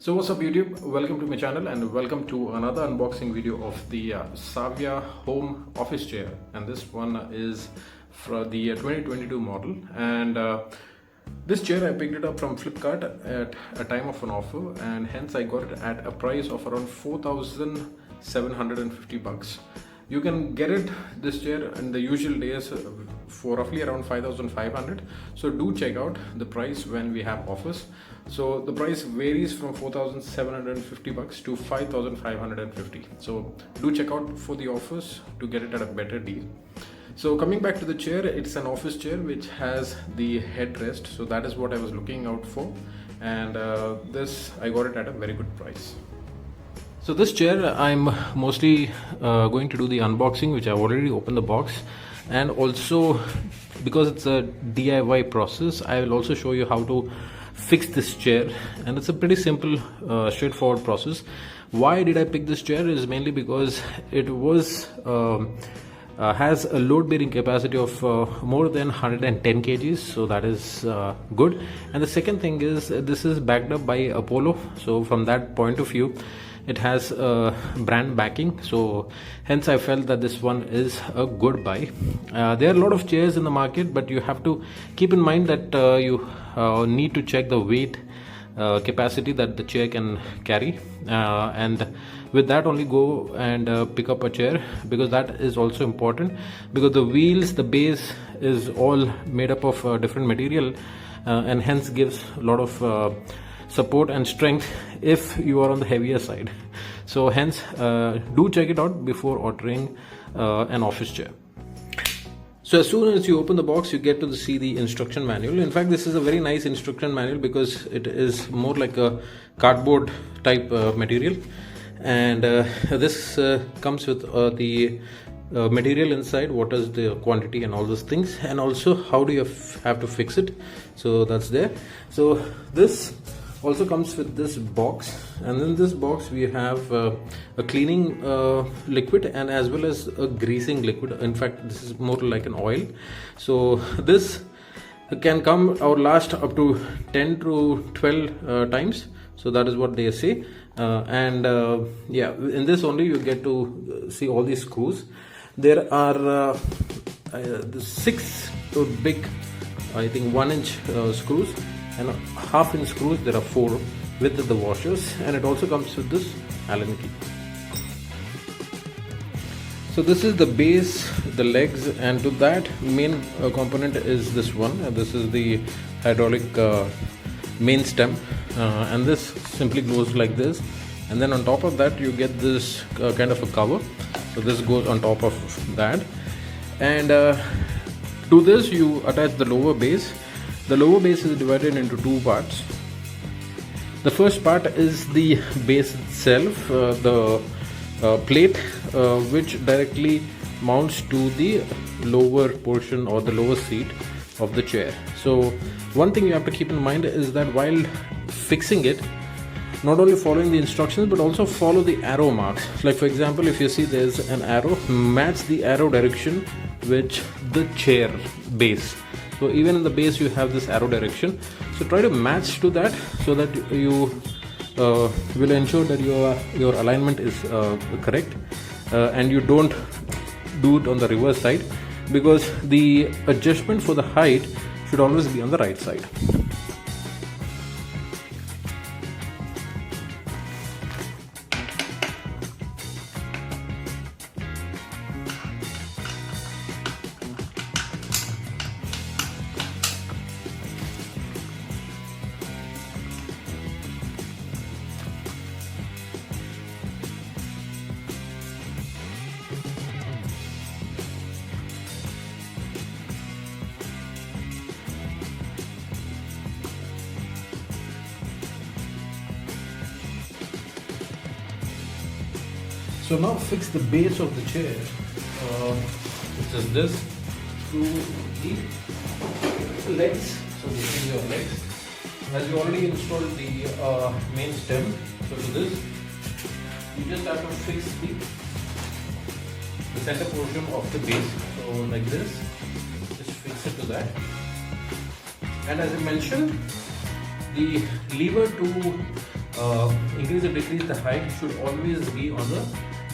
So what's up YouTube, welcome to my channel and welcome to another unboxing video of the SAVYA home office chair, and this one is for the 2022 model. And this chair I picked it up from Flipkart at a time of an offer, and hence I got it at a price of around 4,750 bucks. You can get this chair in the usual days for roughly around 5,500. So do check out the price when we have offers. So the price varies from 4,750 bucks to 5,550. So do check out for the offers to get it at a better deal. So coming back to the chair, it's an office chair which has the headrest. So that is what I was looking out for, and this I got it at a very good price. So this chair I'm mostly going to do the unboxing, which I've already opened the box, and also because it's a DIY process, I will also show you how to fix this chair, and it's a pretty simple straightforward process. Why did I pick this chair is mainly because it was has a load bearing capacity of more than 110 kgs, so that is good. And the second thing is this is backed up by Apollo, so from that point of view it has brand backing, so hence I felt that this one is a good buy. There are a lot of chairs in the market, but you have to keep in mind that you need to check the weight capacity that the chair can carry, and with that only go and pick up a chair, because that is also important, because the wheels, the base is all made up of different material, and hence gives a lot of support and strength if you are on the heavier side. So hence do check it out before ordering an office chair. So as soon as you open the box, you get to see the instruction manual. In fact, this is a very nice instruction manual because it is more like a cardboard type material, and this comes with the material inside, what is the quantity and all those things, and also how do you have to fix it. So that's there. So this also comes with this box, and in this box we have a cleaning liquid and as well as a greasing liquid. In fact, this is more like an oil. So this can come or last up to 10 to 12 times. So that is what they say, and yeah, in this only you get to see all these screws. There are 6 big, I think 1-inch screws, and half-inch screws. There are 4 with the washers, and it also comes with this Allen key. So this is the base, the legs, and to that main component is this one, and this is the hydraulic main stem, and this simply goes like this, and then on top of that you get this kind of a cover. So this goes on top of that, and to this you attach the lower base. The lower base is divided into 2 parts. The first part is the base itself, the plate which directly mounts to the lower portion or the lower seat of the chair. So one thing you have to keep in mind is that while fixing it, not only following the instructions but also follow the arrow marks. Like for example, if you see there's an arrow, match the arrow direction which the chair base. So even in the base you have this arrow direction, so try to match to that so that you will ensure that your alignment is correct, and you don't do it on the reverse side, because the adjustment for the height should always be on the right side. So now fix the base of the chair, which is this, to the legs. So this is your legs. As you already installed the main stem, so to this, you just have to fix the center portion of the base. So like this, just fix it to that. And as I mentioned, the lever to increase or decrease the height should always be on the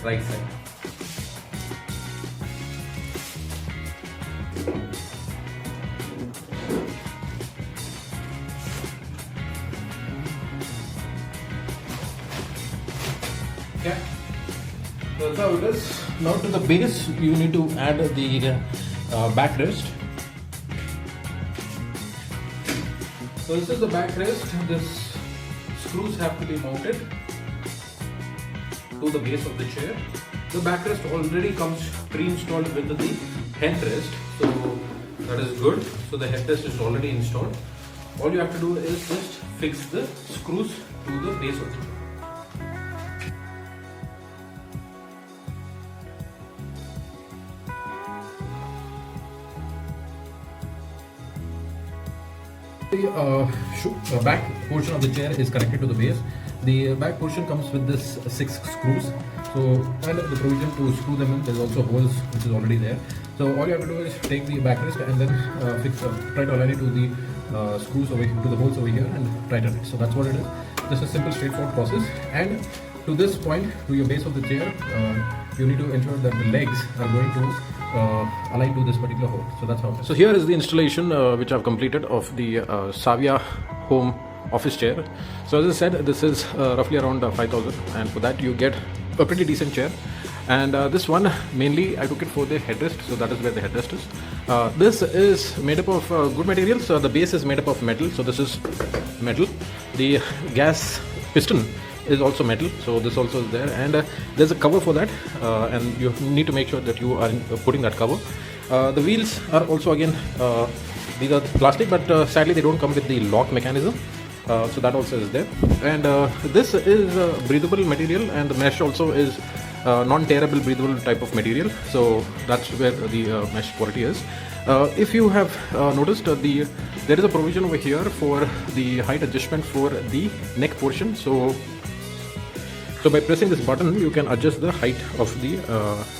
right side. Okay, so that's how it is. Now to the base, you need to add the backrest. So this is the backrest. This screws have to be mounted to the base of the chair. The backrest already comes pre-installed with the headrest, so that is good. So the headrest is already installed. All you have to do is just fix the screws to the base of the chair. The back portion of the chair is connected to the base. The back portion comes with this 6 screws. So, and the provision to screw them in, there's also holes which is already there. So all you have to do is take the backrest and then try to align it to the screws over here, to the holes over here, and tighten it. So that's what it is. Just a simple straightforward process. And to this point, to your base of the chair, you need to ensure that the legs are going to align to this particular hole. So that's how it is. So here is the installation which I've completed of the SAVYA home office chair. So as I said, this is roughly around 5,000, and for that you get a pretty decent chair. And this one mainly I took it for the headrest, so that is where the headrest is. This is made up of good materials. The base is made up of metal, so this is metal. The gas piston is also metal, so this also is there, and there's a cover for that, and you need to make sure that you are putting that cover. The wheels are also again these are plastic, but sadly they don't come with the lock mechanism, so that also is there. And this is breathable material, and the mesh also is non-tearable breathable type of material, so that's where the mesh quality is. If you have noticed, there is a provision over here for the height adjustment for the neck portion. So by pressing this button, you can adjust the height of the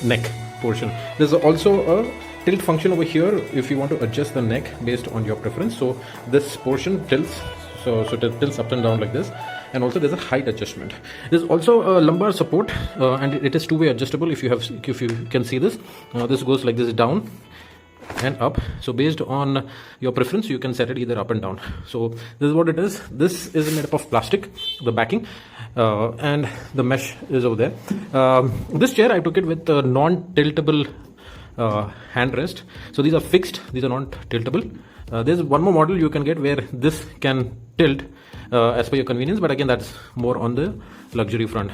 neck portion. There's also a tilt function over here if you want to adjust the neck based on your preference. So this portion tilts, so it tilts up and down like this. And also there's a height adjustment. There's also a lumbar support, and it is two-way adjustable. If you can see this, this goes like this down and up. So based on your preference, you can set it either up and down. So this is what it is. This is made up of plastic, the backing, and the mesh is over there. This chair I took it with a non-tiltable handrest. So these are fixed, these are not tiltable. There's one more model you can get where this can tilt as per your convenience, but again that's more on the luxury front.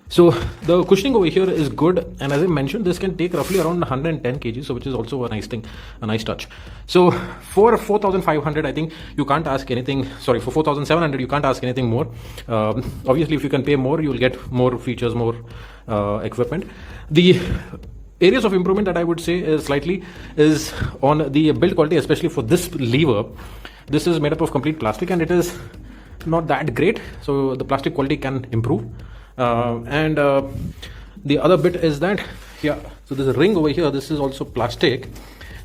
So the cushioning over here is good, and as I mentioned, this can take roughly around 110 kg, so which is also a nice thing, a nice touch. So for 4,500, I think you can't ask anything. Sorry, for 4,700, you can't ask anything more. Obviously, if you can pay more, you will get more features, more equipment. The areas of improvement that I would say is slightly is on the build quality, especially for this lever. This is made up of complete plastic, and it is not that great, so the plastic quality can improve. And the other bit is that, yeah, so there's a ring over here. This is also plastic.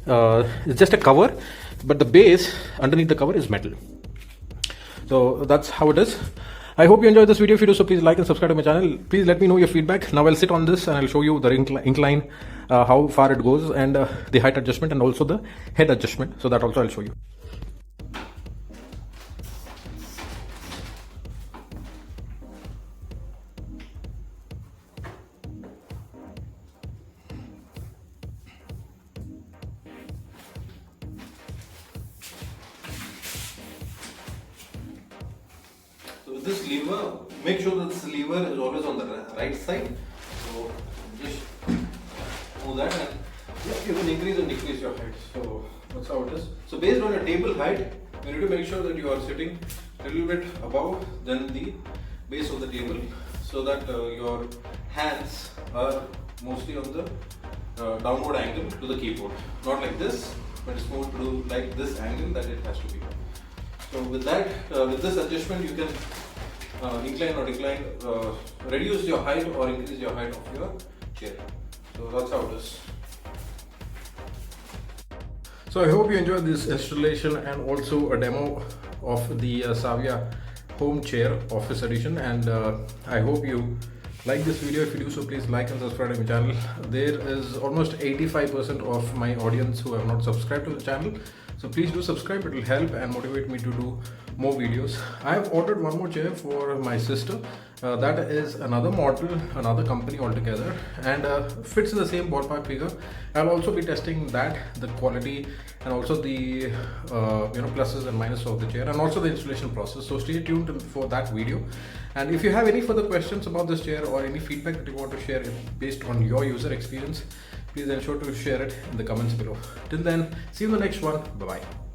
It's just a cover, but the base underneath the cover is metal. So that's how it is. I hope you enjoyed this video. If you do so, please like and subscribe to my channel. Please let me know your feedback. Now I'll sit on this and I'll show you the incline, how far it goes, and the height adjustment, and also the head adjustment. So that also I'll show you. With this lever, make sure that this lever is always on the right side. So just move that, and yeah, you can increase and decrease your height. So that's how it is. So based on your table height, you need to make sure that you are sitting a little bit above than the base of the table, so that your hands are mostly on the downward angle to the keyboard. Not like this, but it's more to do like this angle that it has to be. So with that, with this adjustment, you can incline or decline, reduce your height or increase your height of your chair. So that's how it is. So I hope you enjoyed this installation and also a demo of the SAVYA home chair office edition, and I hope you like this video. If you do so, please like and subscribe to my channel. There is almost 85% of my audience who have not subscribed to the channel, so please do subscribe. It will help and motivate me to do more videos. I have ordered one more chair for my sister. That is another model, another company altogether, and fits in the same ballpark figure. I'll also be testing that, the quality, and also the pluses and minuses of the chair, and also the installation process. So stay tuned for that video. And if you have any further questions about this chair or any feedback that you want to share based on your user experience, please ensure to share it in the comments below. Till then, see you in the next one. Bye bye.